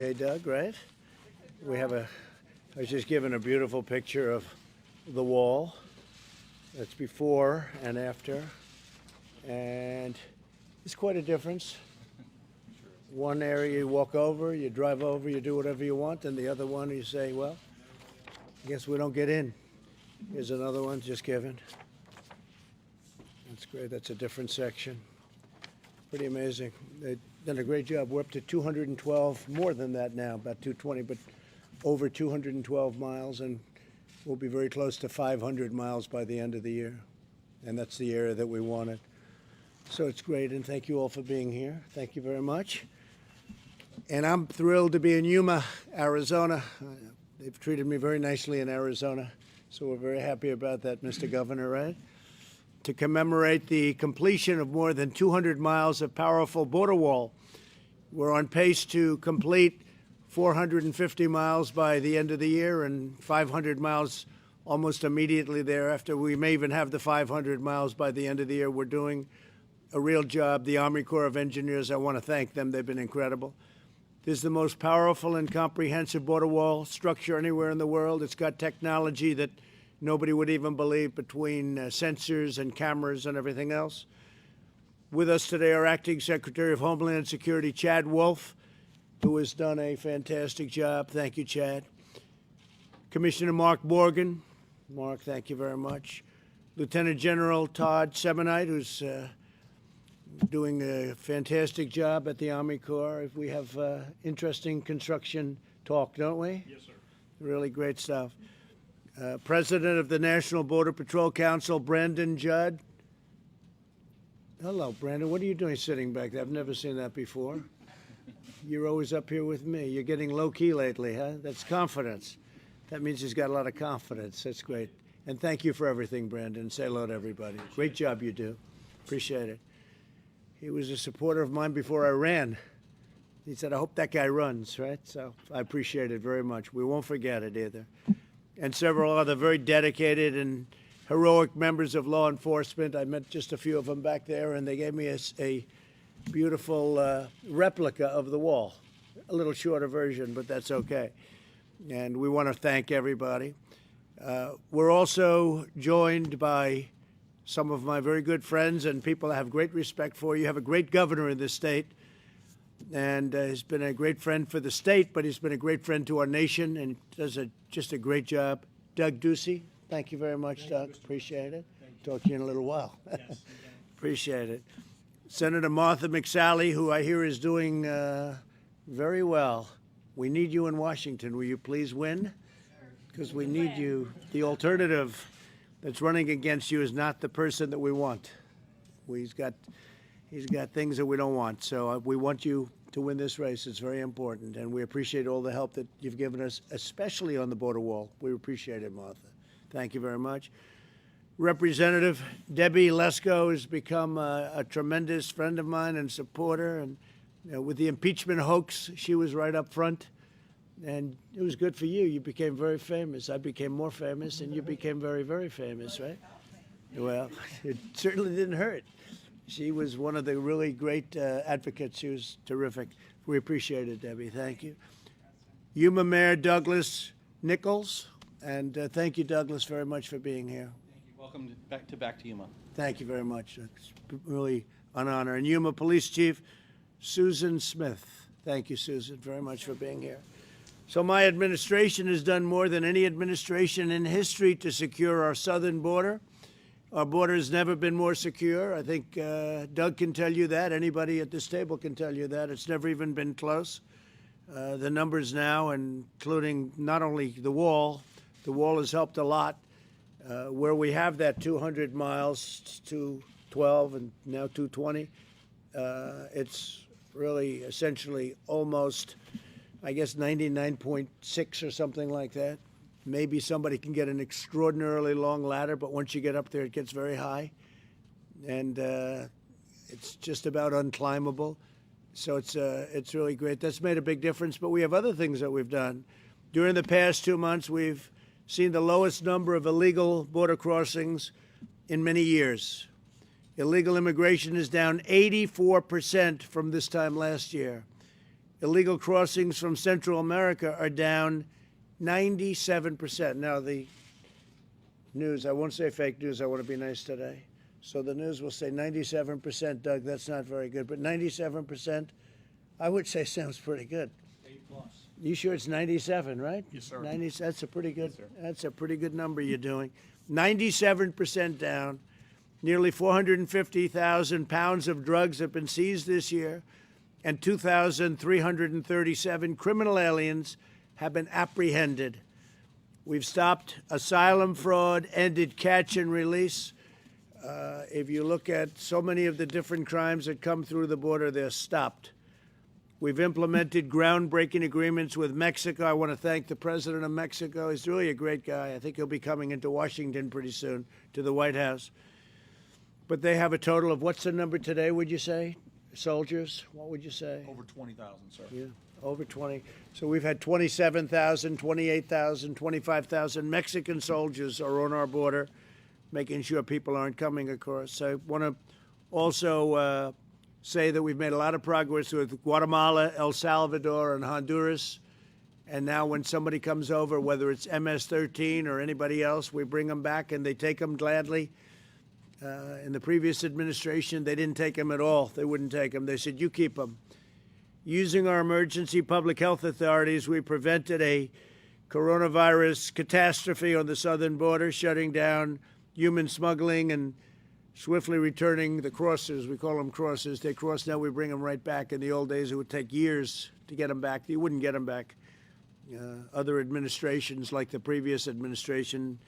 Hey, Doug, right? I was just given a beautiful picture of the wall. That's before and after. And it's quite a difference. One area you walk over, you drive over, you do whatever you want, and the other one you say, well, I guess we don't get in. Here's another one just given. That's great. That's a different section. Pretty amazing. They've done a great job. We're up to 212, more than that now, about 220, but over 212 miles, and we'll be very close to 500 miles by the end of the year. And that's the area that we wanted. So it's great, and thank you all for being here. Thank you very much. And I'm thrilled to be in Yuma, Arizona. They've treated me very nicely in Arizona, so we're very happy about that, Mr. Governor, right? To commemorate the completion of more than 200 miles of powerful border wall. We're on pace to complete 450 miles by the end of the year and 500 miles almost immediately thereafter. We may even have the 500 miles by the end of the year. We're doing a real job. The Army Corps of Engineers, I want to thank them. They've been incredible. This is the most powerful and comprehensive border wall structure anywhere in the world. It's got technology that nobody would even believe, between sensors and cameras and everything else. With us today, our Acting Secretary of Homeland Security, Chad Wolf, who has done a fantastic job. Thank you, Chad. Commissioner Mark Morgan. Mark, thank you very much. Lieutenant General Todd Semonite, who's doing a fantastic job at the Army Corps. We have interesting construction talk, don't we? Yes, sir. Really great stuff. President of the National Border Patrol Council, Brandon Judd. Hello, Brandon. What are you doing sitting back there? I've never seen that before. You're always up here with me. You're getting low-key lately, huh? That's confidence. That means he's got a lot of confidence. That's great. And thank you for everything, Brandon. Say hello to everybody. Great job you do. Appreciate it. He was a supporter of mine before I ran. He said, I hope that guy runs, right? So I appreciate it very much. We won't forget it either. And several other very dedicated and heroic members of law enforcement. I met just a few of them back there, and they gave me a beautiful replica of the wall. A little shorter version, but that's okay. And we want to thank everybody. We're also joined by some of my very good friends and people I have great respect for. You have a great governor in this state, and he's been a great friend for the state, but he's been a great friend to our nation and does just a great job. Doug Ducey, thank you very much, Doug. Appreciate it. Talk to you in a little while. Yes. Appreciate it. Senator Martha McSally, who I hear is doing very well. We need you in Washington. Will you please win? Because we need you. The alternative that's running against you is not the person that we want. He's got things that we don't want. So we want you to win this race. It's very important. And we appreciate all the help that you've given us, especially on the border wall. We appreciate it, Martha. Thank you very much. Representative Debbie Lesko has become a tremendous friend of mine and supporter. And with the impeachment hoax, she was right up front. And it was good for you. You became very famous. I became more famous, and you became very, very famous, right? Well, it certainly didn't hurt. She was one of the really great advocates. She was terrific. We appreciate it, Debbie. Thank you. Yuma Mayor Douglas Nichols. And thank you, Douglas, very much for being here. Thank you. Welcome back to Yuma. Thank you very much. It's really an honor. And Yuma Police Chief Susan Smith. Thank you, Susan, very much for being here. So my administration has done more than any administration in history to secure our southern border. Our border has never been more secure. I think Doug can tell you that. Anybody at this table can tell you that. It's never even been close. The numbers now, including not only the wall has helped a lot. Where we have that 200 miles, 212 and now 220, it's really essentially almost, I guess, 99.6 or something like that. Maybe somebody can get an extraordinarily long ladder, but once you get up there, it gets very high. And it's just about unclimbable. So it's really great. That's made a big difference. But we have other things that we've done. During the past 2 months, we've seen the lowest number of illegal border crossings in many years. Illegal immigration is down 84% from this time last year. illegal crossings from Central America are down 97%. Now, the news, I won't say fake news, I want to be nice today. So the news will say 97%, Doug, that's not very good. But 97%, I would say sounds pretty good. A plus. You sure it's 97, right? Yes, sir. 90, that's a pretty good, Yes, sir. that's a pretty good number you're doing. 97% down. Nearly 450,000 pounds of drugs have been seized this year, and 2,337 criminal aliens have been apprehended. We've stopped asylum fraud, ended catch and release. If you look at so many of the different crimes that come through the border, they're stopped. We've implemented groundbreaking agreements with Mexico. I want to thank the president of Mexico. He's really a great guy. I think he'll be coming into Washington pretty soon, to the White House. But they have a total of, what's the number today, would you say? Soldiers? What would you say? Over 20,000, sir. Yeah, over 20. So we've had 27,000, 28,000, 25,000 Mexican soldiers are on our border, making sure people aren't coming across. So I want to also say that we've made a lot of progress with Guatemala, El Salvador, and Honduras. And now when somebody comes over, whether it's MS-13 or anybody else, we bring them back and they take them gladly. In the previous administration, they didn't take them at all. They wouldn't take them. They said, you keep them. Using our emergency public health authorities, we prevented a coronavirus catastrophe on the southern border, shutting down human smuggling and swiftly returning the crossers. We call them crossers. They cross now, we bring them right back. In the old days, it would take years to get them back. You wouldn't get them back. Other administrations, like the previous administration,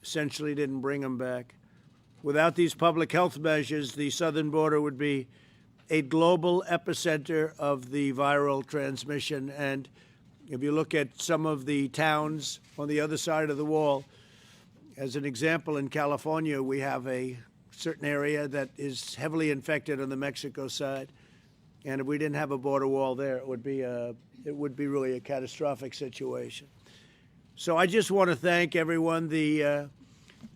essentially didn't bring them back. Without these public health measures, the southern border would be a global epicenter of the viral transmission. And if you look at some of the towns on the other side of the wall, as an example, in California, we have a certain area that is heavily infected on the Mexico side. And if we didn't have a border wall there, it would be really a catastrophic situation. So I just want to thank everyone, the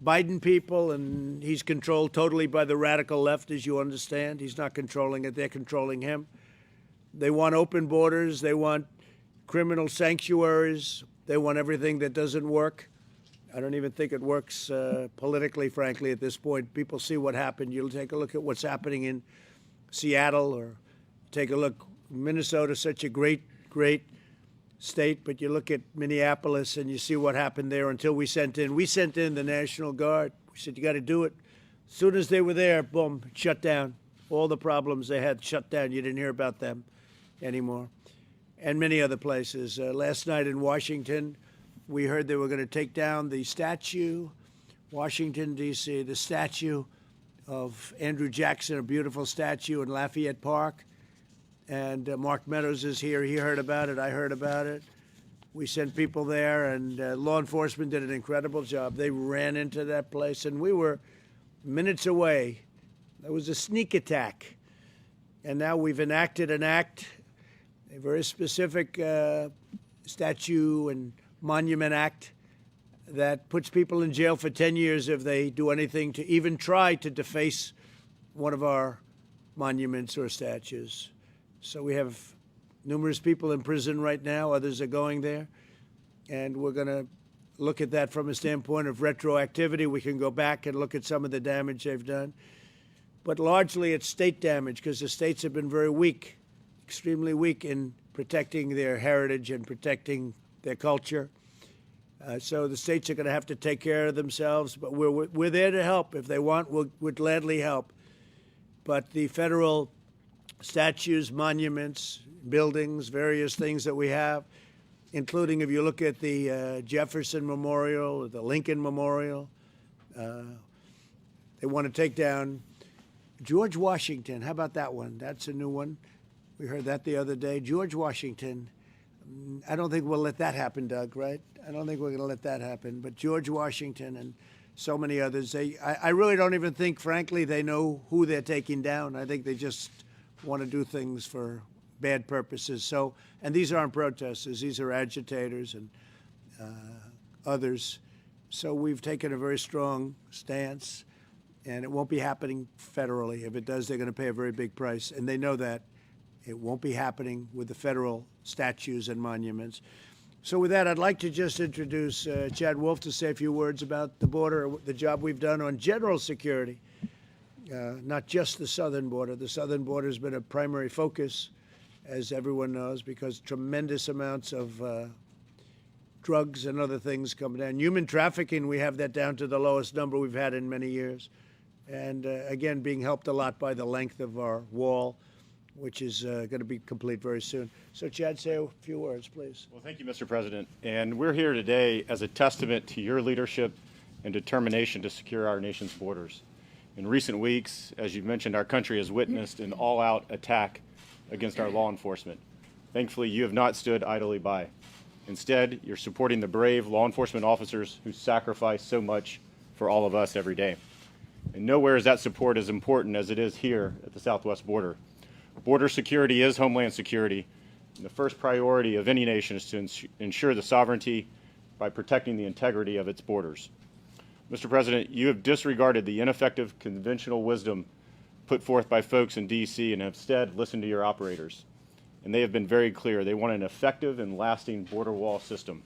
Biden people, and he's controlled totally by the radical left, as you understand. He's not controlling it. They're controlling him. They want open borders. They want criminal sanctuaries. They want everything that doesn't work. I don't even think it works politically, frankly, at this point. People see what happened. You'll take a look at what's happening in Seattle, or take a look. Minnesota's such a great state, but you look at Minneapolis and you see what happened there until we sent in the National Guard. We said, you got to do it. As soon as they were there, boom, shut down. All the problems they had shut down. You didn't hear about them anymore. And many other places. Last night in Washington, we heard they were going to take down the statue, Washington, D.C., the statue of Andrew Jackson, a beautiful statue in Lafayette Park. And Mark Meadows is here. He heard about it. I heard about it. We sent people there, and law enforcement did an incredible job. They ran into that place, and we were minutes away. There was a sneak attack. And now we've enacted an act, a very specific statue and monument act that puts people in jail for 10 years if they do anything to even try to deface one of our monuments or statues. So we have numerous people in prison right now. Others are going there. And we're going to look at that from a standpoint of retroactivity. We can go back and look at some of the damage they've done. But largely it's state damage, because the states have been very weak, extremely weak in protecting their heritage and protecting their culture. So the states are going to have to take care of themselves. But we're there to help. If they want, we'll gladly help. But the federal statues, monuments, buildings, various things that we have, including if you look at the Jefferson Memorial, the Lincoln Memorial, they want to take down George Washington. How about that one? That's a new one. We heard that the other day. George Washington. I don't think we'll let that happen, Doug, right? I don't think we're going to let that happen. But George Washington and so many others, I really don't even think, frankly, they know who they're taking down. I think they just want to do things for bad purposes. So, and these aren't protesters; these are agitators and others. So we've taken a very strong stance, and it won't be happening federally. If it does, they're going to pay a very big price, and they know that. It won't be happening with the federal statues and monuments. So with that, I'd like to just introduce Chad Wolf to say a few words about the border, the job we've done on general security, not just the southern border. The southern border has been a primary focus, as everyone knows, because tremendous amounts of drugs and other things come down. Human trafficking, we have that down to the lowest number we've had in many years. And again, being helped a lot by the length of our wall, which is going to be complete very soon. So, Chad, say a few words, please. Well, thank you, Mr. President. And we're here today as a testament to your leadership and determination to secure our nation's borders. In recent weeks, as you mentioned, our country has witnessed an all-out attack against our law enforcement. Thankfully, you have not stood idly by. Instead, you're supporting the brave law enforcement officers who sacrifice so much for all of us every day. And nowhere is that support as important as it is here at the southwest border. Border security is homeland security. And the first priority of any nation is to ensure the sovereignty by protecting the integrity of its borders. Mr. President, you have disregarded the ineffective conventional wisdom put forth by folks in D.C. and have instead listened to your operators. And they have been very clear. They want an effective and lasting border wall system.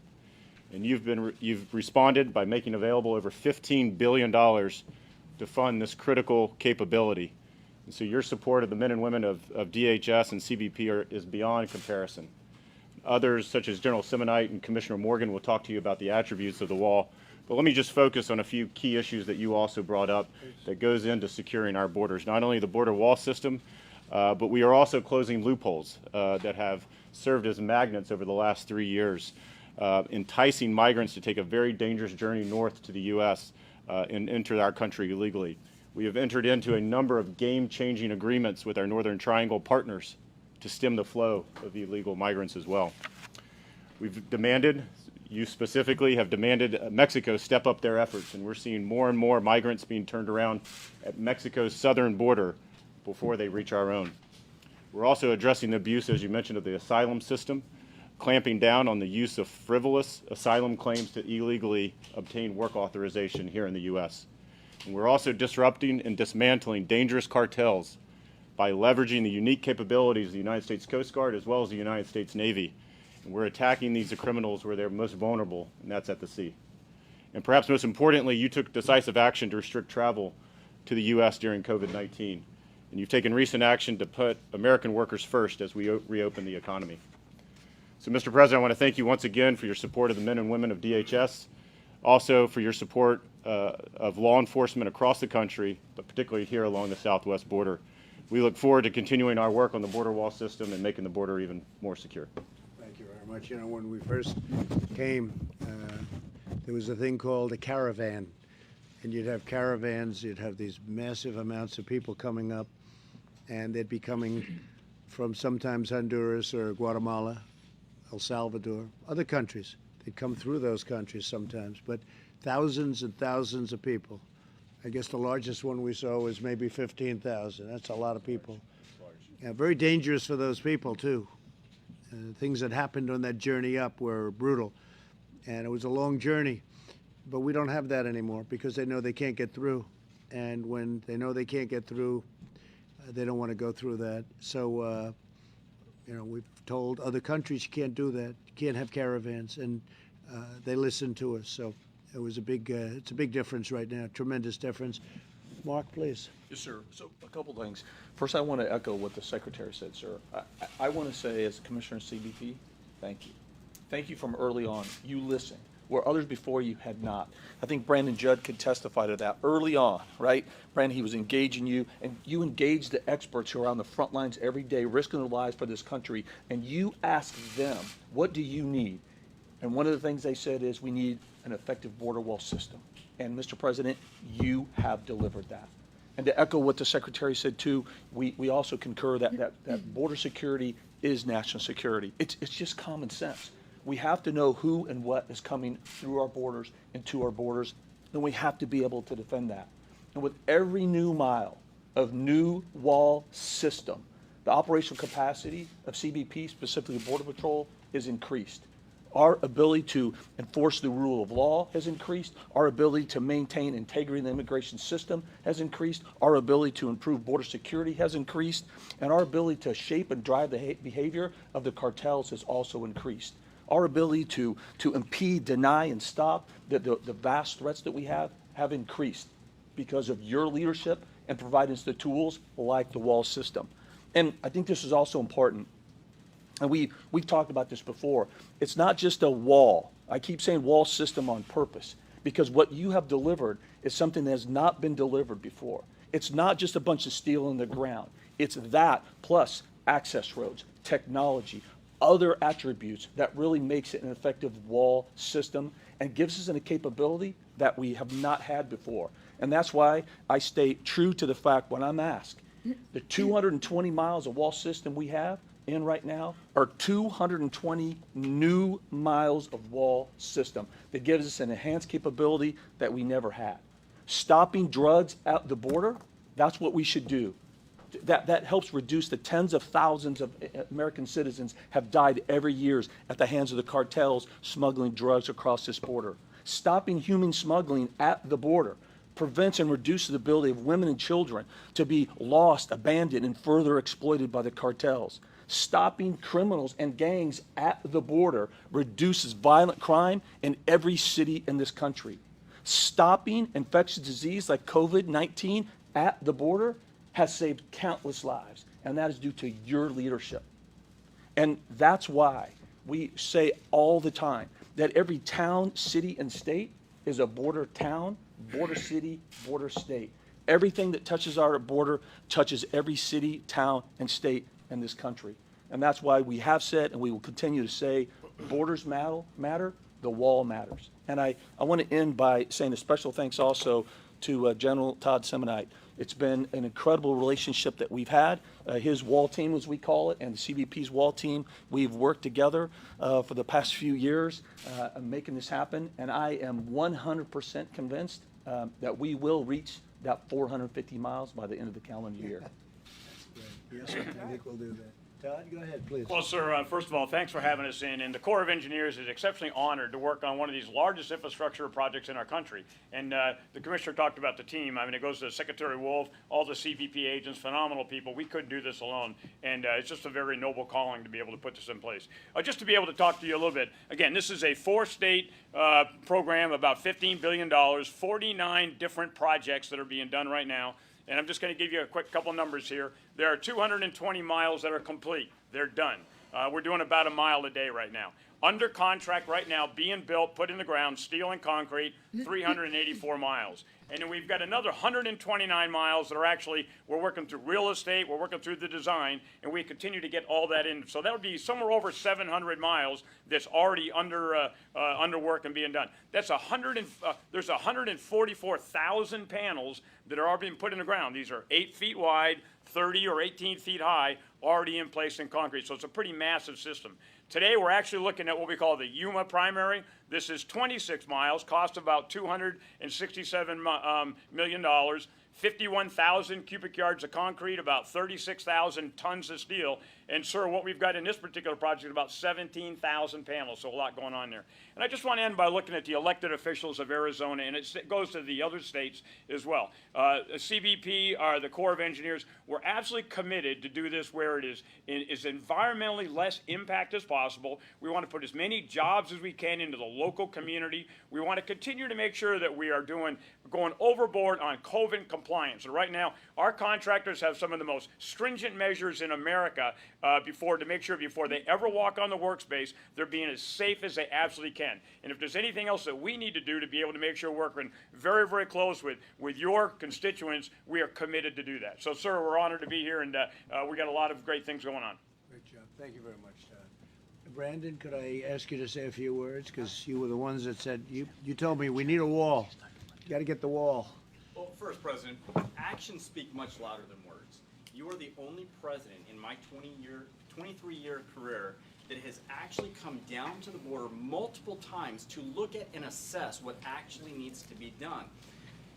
And you've responded by making available over $15 billion to fund this critical capability. And so your support of the men and women of DHS and CBP is beyond comparison. Others, such as General Simonite and Commissioner Morgan, will talk to you about the attributes of the wall. But let me just focus on a few key issues that you also brought up that goes into securing our borders. Not only the border wall system, but we are also closing loopholes that have served as magnets over the last 3 years, enticing migrants to take a very dangerous journey north to the U.S. And enter our country illegally. We have entered into a number of game-changing agreements with our Northern Triangle partners to stem the flow of illegal migrants as well. We've demanded, you specifically have demanded Mexico step up their efforts, and we're seeing more and more migrants being turned around at Mexico's southern border before they reach our own. We're also addressing the abuse, as you mentioned, of the asylum system, clamping down on the use of frivolous asylum claims to illegally obtain work authorization here in the U.S. And we're also disrupting and dismantling dangerous cartels by leveraging the unique capabilities of the United States Coast Guard as well as the United States Navy. And we're attacking these criminals where they're most vulnerable, and that's at the sea. And perhaps most importantly, you took decisive action to restrict travel to the U.S. during COVID-19. And you've taken recent action to put American workers first as we reopen the economy. So, Mr. President, I want to thank you once again for your support of the men and women of DHS, also for your support of law enforcement across the country, but particularly here along the southwest border. We look forward to continuing our work on the border wall system and making the border even more secure. Thank you very much. You know, when we first came, there was a thing called a caravan. And you'd have caravans, you'd have these massive amounts of people coming up, and they'd be coming from sometimes Honduras or Guatemala, El Salvador, other countries. They'd come through those countries sometimes, but thousands and thousands of people. I guess the largest one we saw was maybe 15,000. That's a lot of people. Yeah, very dangerous for those people, too. Things that happened on that journey up were brutal, and it was a long journey. But we don't have that anymore because they know they can't get through. And when they know they can't get through, they don't want to go through that. So, you know, we've told other countries you can't do that. You can't have caravans. And they listen to us. So it was it's a big difference right now, tremendous difference. Mark, please. Yes, sir. So a couple things. First, I want to echo what the Secretary said, sir. I want to say, as Commissioner of CBP, thank you. Thank you from early on. You listened, where others before you had not. I think Brandon Judd could testify to that early on, right? Brandon, he was engaging you, and you engaged the experts who are on the front lines every day, risking their lives for this country, and you asked them, what do you need? And one of the things they said is, we need an effective border wall system. And Mr. President, you have delivered that. And to echo what the Secretary said too, we also concur that border security is national security. It's just common sense. We have to know who and what is coming through our borders and to our borders, and we have to be able to defend that. And with every new mile of new wall system, the operational capacity of CBP, specifically Border Patrol, is increased. Our ability to enforce the rule of law has increased. Our ability to maintain integrity in the immigration system has increased. Our ability to improve border security has increased. And our ability to shape and drive the behavior of the cartels has also increased. Our ability to impede, deny, and stop the vast threats that we have increased because of your leadership and providing us the tools like the wall system. And I think this is also important. And we've talked about this before. It's not just a wall. I keep saying wall system on purpose because what you have delivered is something that has not been delivered before. It's not just a bunch of steel in the ground. It's that plus access roads, technology, other attributes that really makes it an effective wall system and gives us a capability that we have not had before. And that's why I stay true to the fact when I'm asked, the 220 miles of wall system we have in right now are 220 new miles of wall system that gives us an enhanced capability that we never had. Stopping drugs at the border, that's what we should do. That helps reduce the tens of thousands of American citizens have died every year at the hands of the cartels smuggling drugs across this border. Stopping human smuggling at the border prevents and reduces the ability of women and children to be lost, abandoned, and further exploited by the cartels. Stopping criminals and gangs at the border reduces violent crime in every city in this country. Stopping infectious disease like COVID-19 at the border has saved countless lives, and that is due to your leadership. And that's why we say all the time that every town, city, and state is a border town, border city, border state. Everything that touches our border touches every city, town, and state in this country. And that's why we have said, and we will continue to say, borders matter, the wall matters. And I want to end by saying a special thanks also to General Todd Semonite. It's been an incredible relationship that we've had. His wall team, as we call it, and the CBP's wall team, we've worked together for the past few years making this happen. And I am 100% convinced that we will reach that 450 miles by the end of the calendar year. Yes, sir. I think we'll do that. Todd, go ahead, please. Well, sir, first of all, thanks for having us in. And the Corps of Engineers is exceptionally honored to work on one of these largest infrastructure projects in our country. And the Commissioner talked about the team. I mean, it goes to Secretary Wolf, all the CBP agents, phenomenal people. We couldn't do this alone. And it's just a very noble calling to be able to put this in place. Just to be able to talk to you a little bit, again, this is a 4-state program, about $15 billion, 49 different projects that are being done right now. And I'm just going to give you a quick couple numbers here. There are 220 miles that are complete. They're done. We're doing about a mile a day right now. Under contract right now, being built, put in the ground, steel and concrete, 384 miles. And then we've got another 129 miles that are actually, we're working through real estate, we're working through the design, and we continue to get all that in. So that would be somewhere over 700 miles that's already under work and being done. That's there's 144,000 panels that are already being put in the ground. These are 8 feet wide, 30 or 18 feet high, already in place in concrete. So it's a pretty massive system. Today, we're actually looking at what we call the Yuma primary. This is 26 miles, cost about $267 million, 51,000 cubic yards of concrete, about 36,000 tons of steel. And, sir, what we've got in this particular project is about 17,000 panels, so a lot going on there. And I just want to end by looking at the elected officials of Arizona, and it goes to the other states as well. CBP, the Corps of Engineers, we're absolutely committed to do this where it is environmentally less impact as possible. We want to put as many jobs as we can into the local community. We want to continue to make sure that we are going overboard on COVID compliance. And right now, our contractors have some of the most stringent measures in America to make sure before they ever walk on the workspace, they're being as safe as they absolutely can. And if there's anything else that we need to do to be able to make sure we're working very, very close with your constituents, we are committed to do that. So, sir, we're honored to be here, and we got a lot of great things going on. Great job. Thank you very much, Todd. Brandon, could I ask you to say a few words? Because you were the ones that said, you told me we need a wall. You got to get the wall. Well, first, President, actions speak much louder than words. You are the only president in my 23-year career that has actually come down to the border multiple times to look at and assess what actually needs to be done.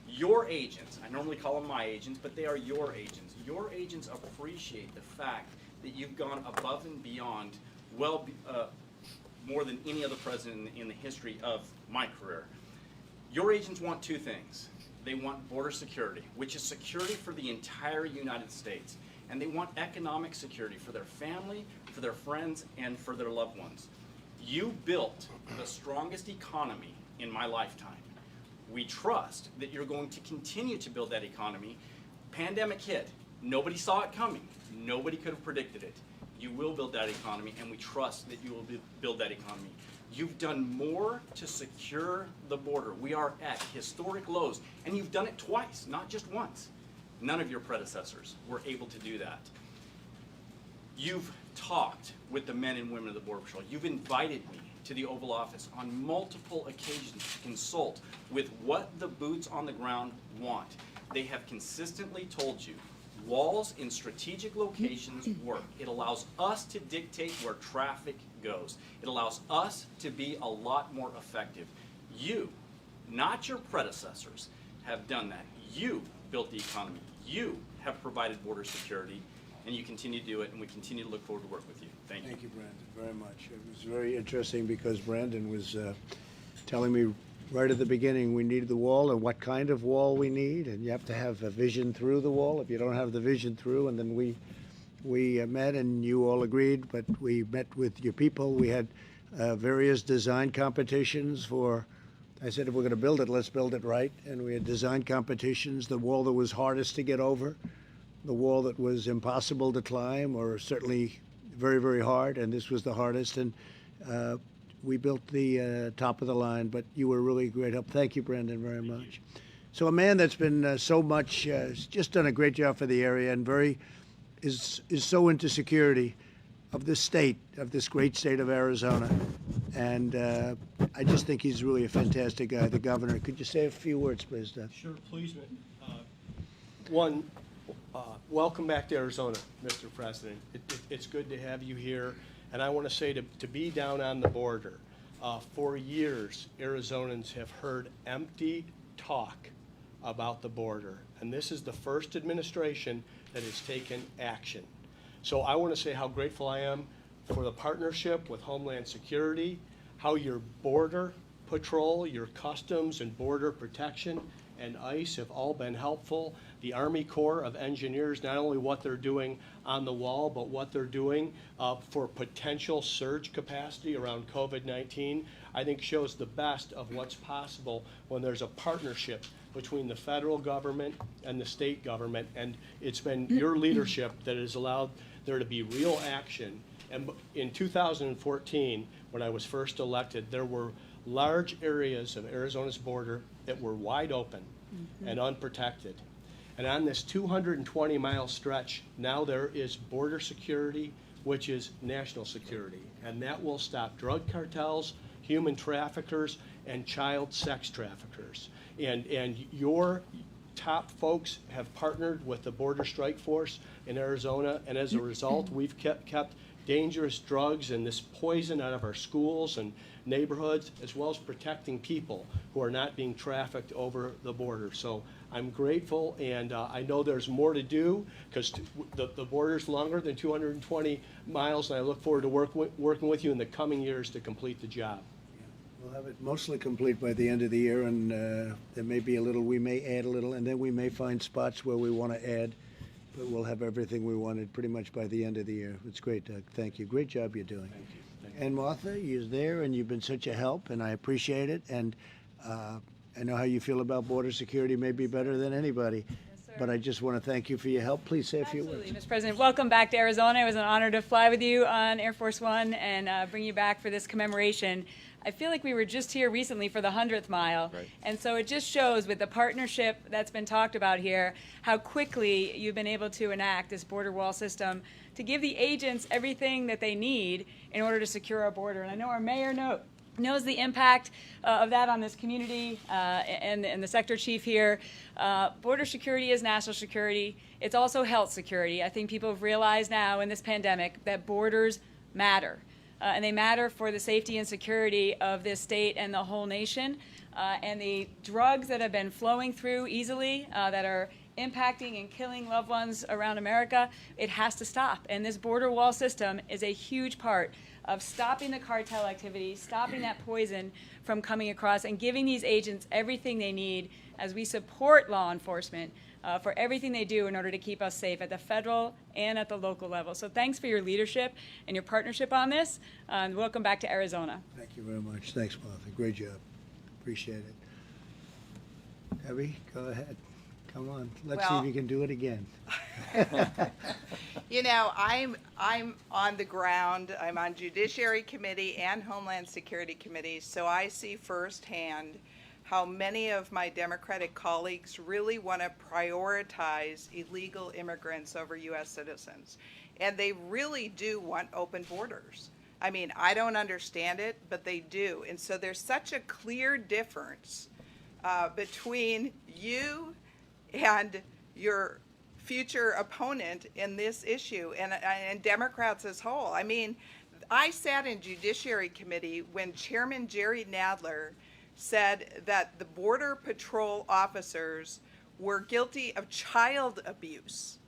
Your agents, I normally call them my agents, but they are your agents. Your agents appreciate the fact that you've gone above and beyond more than any other president in the history of my career. Your agents want two things. They want border security, which is security for the entire United States. And they want economic security for their family, for their friends, and for their loved ones. You built the strongest economy in my lifetime. We trust that you're going to continue to build that economy. Pandemic hit. Nobody saw it coming. Nobody could have predicted it. You will build that economy, and we trust that you will build that economy. You've done more to secure the border. We are at historic lows, and you've done it twice, not just once. None of your predecessors were able to do that. You've talked with the men and women of the Border Patrol. You've invited me to the Oval Office on multiple occasions to consult with what the boots on the ground want. They have consistently told you walls in strategic locations work. It allows us to dictate where traffic goes. It allows us to be a lot more effective. You, not your predecessors, have done that. You built the economy. You have provided border security, and you continue to do it, and we continue to look forward to work with you. Thank you. Thank you, Brandon, very much. It was very interesting because Brandon was telling me right at the beginning we needed the wall and what kind of wall we need, and you have to have a vision through the wall. If you don't have the vision through, and then we met and you all agreed, but we met with your people. We had various design competitions for, I said, if we're going to build it, let's build it right. And we had design competitions, the wall that was hardest to get over, the wall that was impossible to climb, or certainly very, very hard, and this was the hardest. And we built the top of the line, but you were really great help. Thank you, Brandon, very much. So a man that's been so much, just done a great job for the area, and is so into security of this state, of this great state of Arizona. And I just think he's really a fantastic guy, the governor. Could you say a few words, please, Doug? Sure, please. Welcome back to Arizona, Mr. President. It's good to have you here. And I want to say to be down on the border, for years, Arizonans have heard empty talk about the border. And this is the first administration that has taken action. So I want to say how grateful I am for the partnership with Homeland Security, how your Border Patrol, your Customs and Border Protection, and ICE have all been helpful. The Army Corps of Engineers, not only what they're doing on the wall, but what they're doing for potential surge capacity around COVID-19, I think shows the best of what's possible when there's a partnership between the federal government and the state government. And it's been your leadership that has allowed there to be real action. And in 2014, when I was first elected, there were large areas of Arizona's border that were wide open and unprotected. And on this 220-mile stretch, now there is border security, which is national security. And that will stop drug cartels, human traffickers, and child sex traffickers. And your top folks have partnered with the Border Strike Force in Arizona, and as a result, we've kept dangerous drugs and this poison out of our schools and neighborhoods, as well as protecting people who are not being trafficked over the border. So I'm grateful, and I know there's more to do because the border's longer than 220 miles, and I look forward to working with you in the coming years to complete the job. We'll have it mostly complete by the end of the year, and there may be a little, we may add a little, and then we may find spots where we want to add, but we'll have everything we wanted pretty much by the end of the year. It's great, Doug. Thank you. Great job you're doing. Thank you. Thank you. And Martha, you're there, and you've been such a help, and I appreciate it. And I know how you feel about border security, maybe better than anybody. But I just want to thank you for your help. Please say a few words. Absolutely, Mr. President. Welcome back to Arizona. It was an honor to fly with you on Air Force One and bring you back for this commemoration. I feel like we were just here recently for the 100th mile. Right. And so it just shows with the partnership that's been talked about here, how quickly you've been able to enact this border wall system to give the agents everything that they need in order to secure our border. And I know our mayor knows the impact of that on this community and the sector chief here. Border security is national security. It's also health security. I think people have realized now in this pandemic that borders matter. And they matter for the safety and security of this state and the whole nation. And the drugs that have been flowing through easily, that are impacting and killing loved ones around America, it has to stop. And this border wall system is a huge part of stopping the cartel activity, stopping that poison from coming across, and giving these agents everything they need as we support law enforcement for everything they do in order to keep us safe at the federal and at the local level. So thanks for your leadership and your partnership on this, and welcome back to Arizona. Thank you very much. Thanks, Martha. Great job. Appreciate it. Debbie, go ahead. Come on. Let's see if Well- you can do it again. You know, I'm on the ground. I'm on Judiciary Committee and Homeland Security Committee, so I see firsthand how many of my Democratic colleagues really want to prioritize illegal immigrants over U.S. citizens. And they really do want open borders. I mean, I don't understand it, but they do. And so there's such a clear difference between you and your future opponent in this issue, and Democrats as whole. I mean, I sat in Judiciary Committee when Chairman Jerry Nadler said that the Border Patrol officers were guilty of child abuse.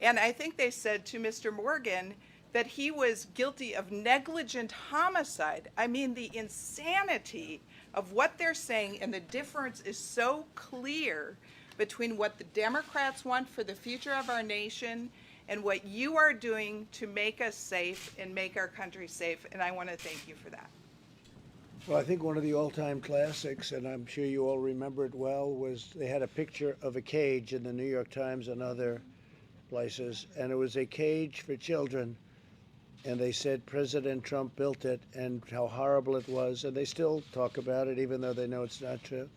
And I think they said to Mr. Morgan that he was guilty of negligent homicide. I mean, the insanity of what they're saying, and the difference is so clear between what the Democrats want for the future of our nation and what you are doing to make us safe and make our country safe, and I want to thank you for that. Well, I think one of the all-time classics, and I'm sure you all remember it well, was they had a picture of a cage in the New York Times and other places, and it was a cage for children, and they said President Trump built it and how horrible it was, and they still talk about it even though they know it's not true.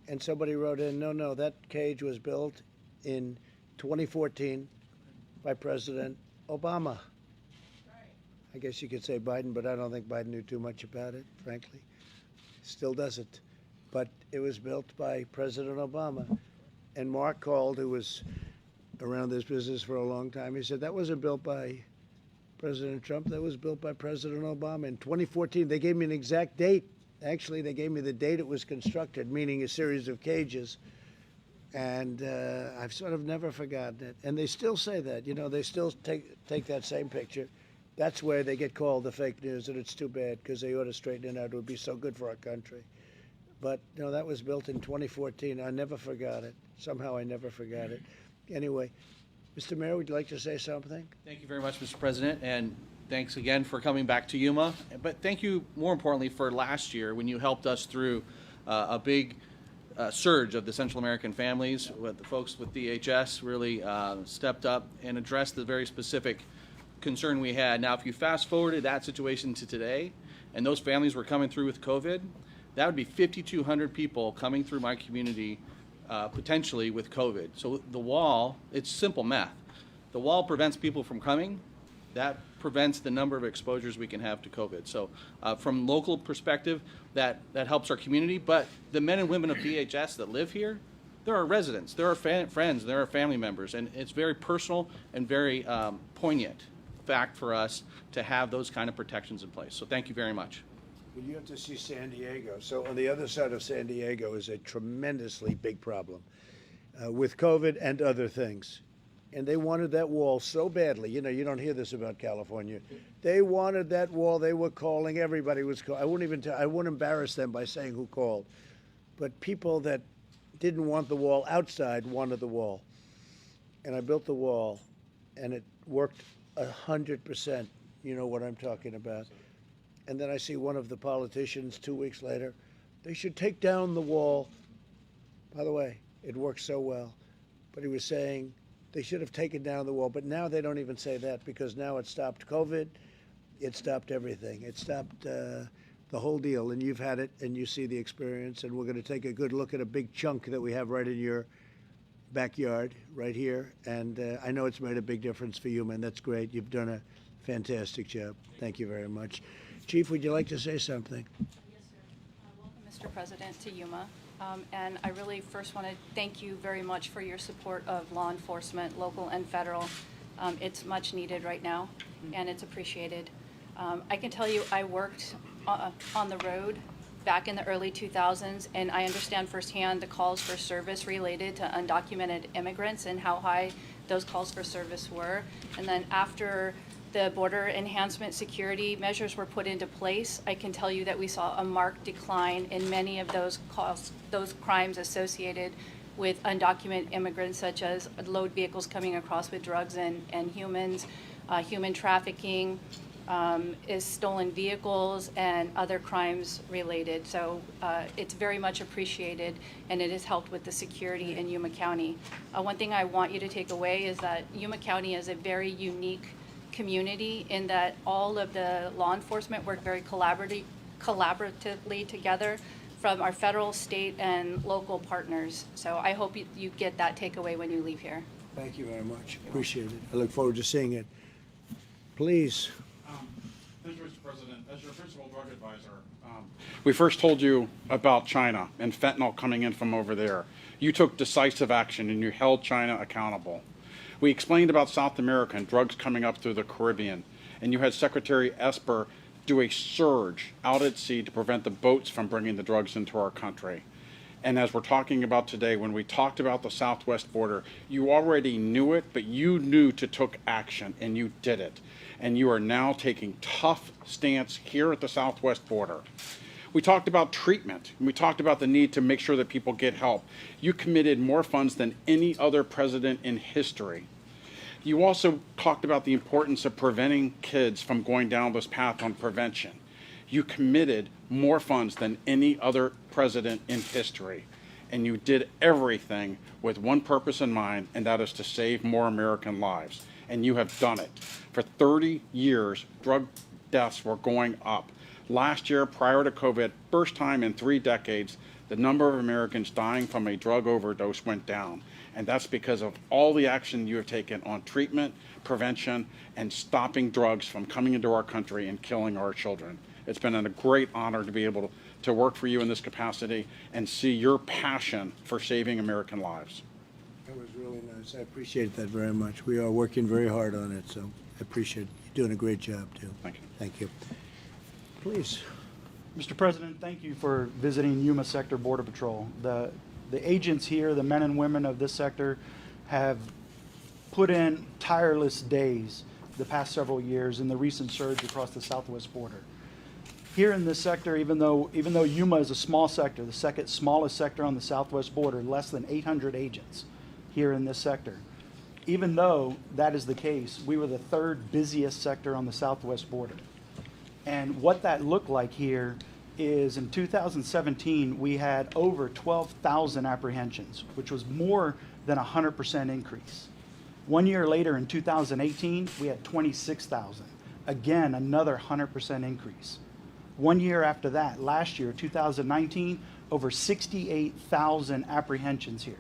And somebody wrote in, no, that cage was built in 2014 by President Obama. I guess you could say Biden, but I don't think Biden knew too much about it, frankly. Still doesn't. But it was built by President Obama. And Mark called, who was around this business for a long time. He said, that wasn't built by President Trump. That was built by President Obama in 2014. They gave me an exact date. Actually, they gave me the date it was constructed, meaning a series of cages. And I've sort of never forgotten it. And they still say that. You know, they still take that same picture. That's where they get called the fake news, and it's too bad because they ought to straighten it out. It would be so good for our country. But, you know, that was built in 2014. I never forgot it. Somehow I never forgot it. Anyway, Mr. Mayor, would you like to say something? Thank you very much, Mr. President, and thanks again for coming back to Yuma. But thank you, more importantly, for last year when you helped us through a big surge of the Central American families. With the folks with DHS really stepped up and addressed the very specific concern we had. Now, if you fast forwarded that situation to today, and those families were coming through with COVID, that would be 5,200 people coming through my community potentially with COVID. So the wall, it's simple math. The wall prevents people from coming. That prevents the number of exposures we can have to COVID. So from local perspective, that helps our community. But the men and women of DHS that live here, they're our residents, they're our friends, they're our family members. And it's very personal and very poignant fact for us to have those kind of protections in place. So thank you very much. Well, you have to see San Diego. So on the other side of San Diego is a tremendously big problem with COVID and other things. And they wanted that wall so badly. You know, you don't hear this about California. They wanted that wall. They were calling. Everybody was calling. I wouldn't embarrass them by saying who called. But people that didn't want the wall outside wanted the wall. And I built the wall, and it worked 100%. You know what I'm talking about. And then I see one of the politicians 2 weeks later, they should take down the wall. By the way, it worked so well. But he was saying they should have taken down the wall. But now they don't even say that because now it stopped COVID. It stopped everything. It stopped the whole deal. And you've had it and you see the experience. And we're going to take a good look at a big chunk that we have right in your backyard right here. And I know it's made a big difference for you, man. That's great. You've done a fantastic job. Thank you very much. Chief, would you like to say something? Yes, sir. Welcome, Mr. President, to Yuma. And I really first want to thank you very much for your support of law enforcement, local and federal. It's much needed right now, and it's appreciated. I can tell you I worked on the road back in the early 2000s, and I understand firsthand the calls for service related to undocumented immigrants and how high those calls for service were. And then after the border enhancement security measures were put into place, I can tell you that we saw a marked decline in many of those crimes associated with undocumented immigrants, such as load vehicles coming across with drugs and humans, human trafficking, is stolen vehicles, and other crimes related. So it's very much appreciated, and it has helped with the security in Yuma County. One thing I want you to take away is that Yuma County is a very unique community in that all of the law enforcement work very collaboratively together from our federal, state, and local partners. So I hope you get that takeaway when you leave here. Thank you very much. Appreciate it. I look forward to seeing it. Please. Thank you, Mr. President. As your principal drug advisor, we first told you about China and fentanyl coming in from over there. You took decisive action and you held China accountable. We explained about South America and drugs coming up through the Caribbean, and you had Secretary Esper do a surge out at sea to prevent the boats from bringing the drugs into our country. And as we're talking about today, when we talked about the southwest border, you already knew it, but you knew to take action, and you did it. And you are now taking tough stance here at the southwest border. We talked about treatment, and we talked about the need to make sure that people get help. You committed more funds than any other president in history. You also talked about the importance of preventing kids from going down this path on prevention. You committed more funds than any other president in history. And you did everything with one purpose in mind, and that is to save more American lives. And you have done it. For 30 years, drug deaths were going up. Last year, prior to COVID, first time in 3 decades, the number of Americans dying from a drug overdose went down. And that's because of all the action you have taken on treatment, prevention, and stopping drugs from coming into our country and killing our children. It's been a great honor to be able to work for you in this capacity and see your passion for saving American lives. That was really nice. I appreciate that very much. We are working very hard on it, so I appreciate it. You're doing a great job, too. Thank you. Thank you. Please. Mr. President, thank you for visiting Yuma Sector Border Patrol. The agents here, the men and women of this sector, have put in tireless days the past several years in the recent surge across the southwest border. Here in this sector, even though Yuma is a small sector, the second smallest sector on the southwest border, less than 800 agents here in this sector. Even though that is the case, we were the 3rd busiest sector on the southwest border. And what that looked like here is in 2017, we had over 12,000 apprehensions, which was more than a 100% increase. 1 year later, in 2018, we had 26,000. Again, another 100% increase. 1 year after that, last year, 2019, over 68,000 apprehensions here.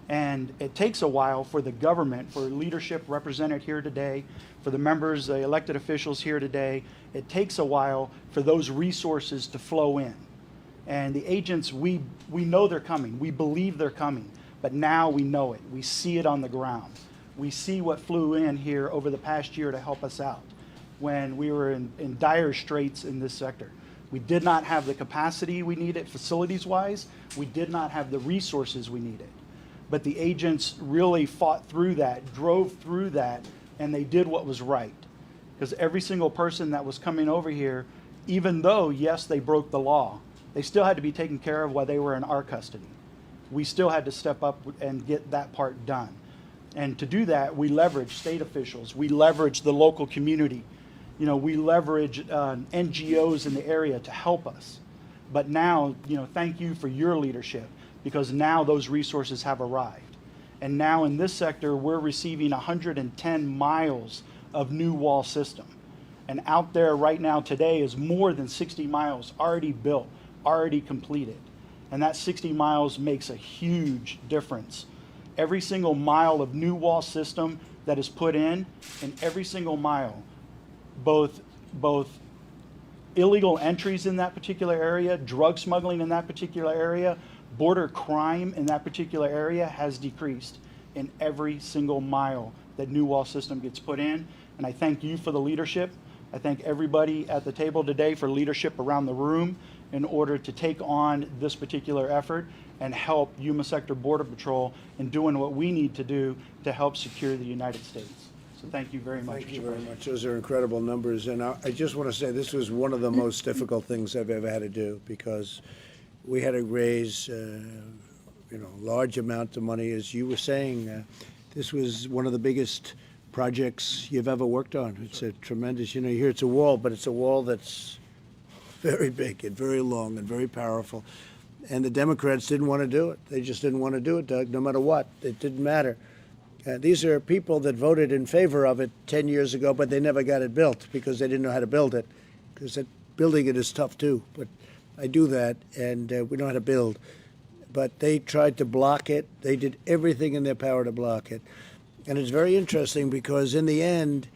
And it takes a while for the government, for leadership represented here today, for the members, the elected officials here today, it takes a while for those resources to flow in. And the agents, we know they're coming. We believe they're coming. But now we know it. We see it on the ground. We see what flew in here over the past year to help us out when we were in dire straits in this sector. We did not have the capacity we needed facilities-wise. We did not have the resources we needed. But the agents really fought through that, drove through that, and they did what was right. Because every single person that was coming over here, even though, yes, they broke the law, they still had to be taken care of while they were in our custody. We still had to step up and get that part done. And to do that, we leveraged state officials. We leveraged the local community. We leveraged NGOs in the area to help us. But now, thank you for your leadership, because now those resources have arrived. And now in this sector, we're receiving 110 miles of new wall system. And out there right now today is more than 60 miles already built, already completed. And that 60 miles makes a huge difference. Every single mile of new wall system that is put in, and every single mile, both illegal entries in that particular area, drug smuggling in that particular area, border crime in that particular area has decreased in every single mile that new wall system gets put in. And I thank you for the leadership. I thank everybody at the table today for leadership around the room in order to take on this particular effort and help Yuma Sector Border Patrol in doing what we need to do to help secure the United States. So thank you very much. Thank you Mr. very President. much. Those are incredible numbers, and I just want to say this was one of the most difficult things I've ever had to do, because we had to raise, large amounts of money, as you were saying. This was one of the biggest projects you've ever worked on. It's a tremendous, you hear it's a wall, but it's a wall that's very big and very long and very powerful. And the Democrats didn't want to do it. They just didn't want to do it, Doug, no matter what. It didn't matter. These are people that voted in favor of it 10 years ago, but they never got it built because they didn't know how to build it, because building it is tough too. But I do that, and we know how to build. But they tried to block it. They did everything in their power to block it. And it's very interesting because in the end,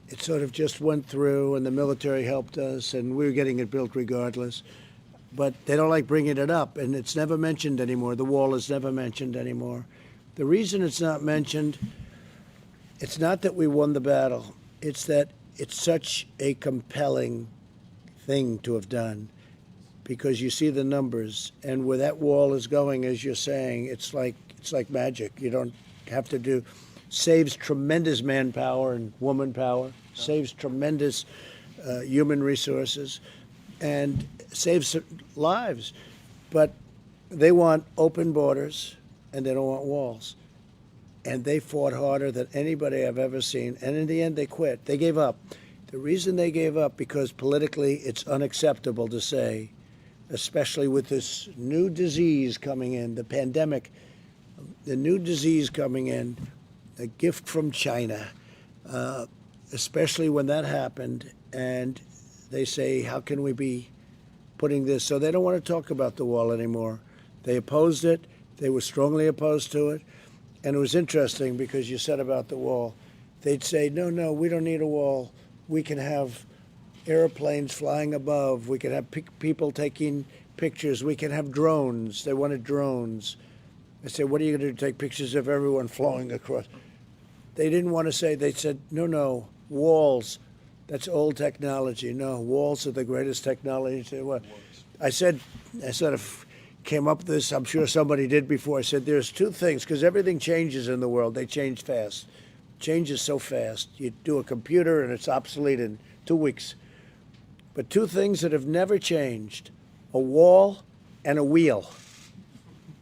it sort of just went through, and the military helped us, and we were getting it built regardless. But they don't like bringing it up, and it's never mentioned anymore. The wall is never mentioned anymore. The reason it's not mentioned, it's not that we won the battle. It's that it's such a compelling thing to have done, because you see the numbers, and where that wall is going, as you're saying, it's like magic. You don't have to do. Saves tremendous manpower and woman power. Saves tremendous human resources, and saves lives. But they want open borders, and they don't want walls. And they fought harder than anybody I've ever seen. And in the end, they quit. They gave up. The reason they gave up, because politically it's unacceptable to say, especially with this new disease coming in, the pandemic, the new disease coming in, a gift from China, especially when that happened. And they say, how can we be putting this? So they don't want to talk about the wall anymore. They opposed it. They were strongly opposed to it. And it was interesting because you said about the wall, they'd say, no, we don't need a wall. We can have airplanes flying above. We can have people taking pictures. We can have drones. They wanted drones. I said, what are you going to do, take pictures of everyone flowing across? They didn't want to say, they said, no, walls. That's old technology. No, walls are the greatest technology. I said, came up with this, I'm sure somebody did before. I said, there's two things, because everything changes in the world. They change fast. Change is so fast. You do a computer and it's obsolete in 2 weeks. But two things that have never changed, a wall and a wheel.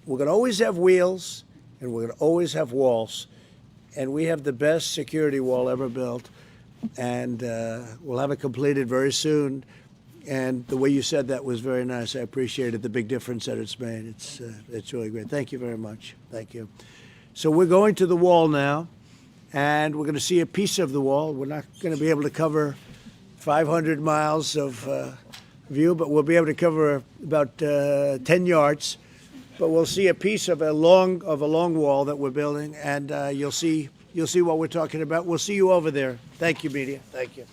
We're going to always have wheels, and we're going to always have walls. And we have the best security wall ever built. And we'll have it completed very soon. And the way you said that was very nice. I appreciated the big difference that it's made. It's really great. Thank you very much. Thank you. So we're going to the wall now, and we're going to see a piece of the wall. We're not going to be able to cover 500 miles of view, but we'll be able to cover about 10 yards. But we'll see a piece of a long wall that we're building, and you'll see what we're talking about. We'll see you over there. Thank you, media. Thank you.